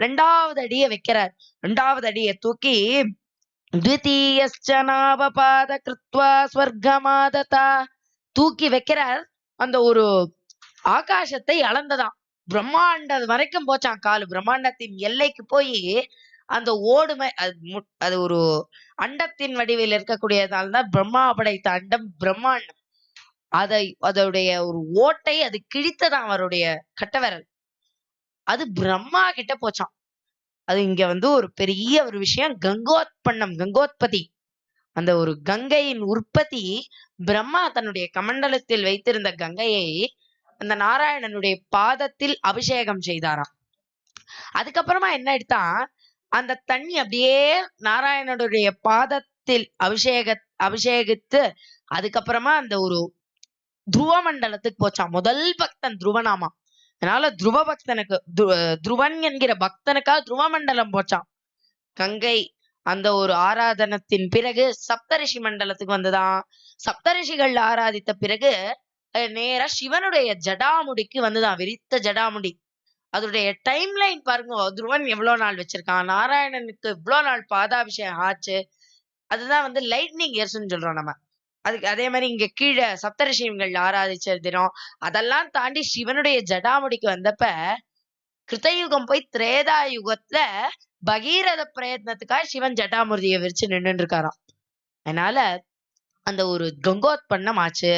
ரெண்டாவது அடியை வைக்கிறார். ரெண்டாவது அடியை தூக்கி த்விதீயஸ்சனாவபாத கிருத்வா ஸ்வர்கமாததா தூக்கி வைக்கிறார். அந்த ஒரு ஆகாசத்தை அளந்ததாம். பிரம்மாண்டம் வரைக்கும் போச்சான் காலு. பிரம்மாண்டத்தின் எல்லைக்கு போய் அந்த ஓடுமை அது ஒரு அண்டத்தின் வடிவில் இருக்கக்கூடியதால்தான் பிரம்மா படைத்த அண்டம் பிரம்மாண்டம். அதோடைய ஒரு ஓட்டை அது கிழித்ததான் அவருடைய கட்டவிரல். அது பிரம்மா கிட்ட போச்சான். அது இங்க ஒரு பெரிய ஒரு விஷயம். கங்கோத்பத்தி, அந்த ஒரு கங்கையின் உற்பத்தி. பிரம்மா தன்னுடைய கமண்டலத்தில் வைத்திருந்த கங்கையை அந்த நாராயணனுடைய பாதத்தில் அபிஷேகம் செய்தாராம். அதுக்கப்புறமா என்ன எடுத்தான், அந்த தண்ணி அப்படியே நாராயணனுடைய பாதத்தில் அபிஷேகித்து அதுக்கப்புறமா அந்த ஒரு துருவ மண்டலத்துக்கு போச்சான். முதல் பக்தன் துருவனாமா. அதனால துருவன் என்கிற பக்தனுக்காக துருவ மண்டலம் போச்சான். கங்கை அந்த ஒரு ஆராதனத்தின் பிறகு சப்தரிஷி மண்டலத்துக்கு வந்துதான். சப்தரிஷிகள் ஆராதித்த பிறகு நேரா சிவனுடைய ஜடாமுடிக்கு வந்துதான். விரித்த ஜடாமுடி. அதோடைய டைம் லைன் பாருங்க. துருவன் எவ்வளவு நாள் வச்சிருக்கான், நாராயணனுக்கு இவ்வளவு நாள் பாதாபிஷேகம் ஆச்சு. அதுதான் லைட்னிங் இயர்ஸ்ன்னு சொல்றோம் நம்ம. அதுக்கு அதே மாதிரி இங்க கீழே சப்தரிஷிகள் ஆராதிச்ச தினம். அதெல்லாம் தாண்டி சிவனுடைய ஜடாமுடிக்கு வந்தப்ப கிருத்தயுகம் போய் திரேதா யுகத்துல பகீரத பிரயத்னத்துக்காக சிவன் ஜட்டாமூர்த்தியை விரிச்சு நின்று இருக்காராம். அதனால அந்த ஒரு கங்கோத்பன்னம் ஆச்சு.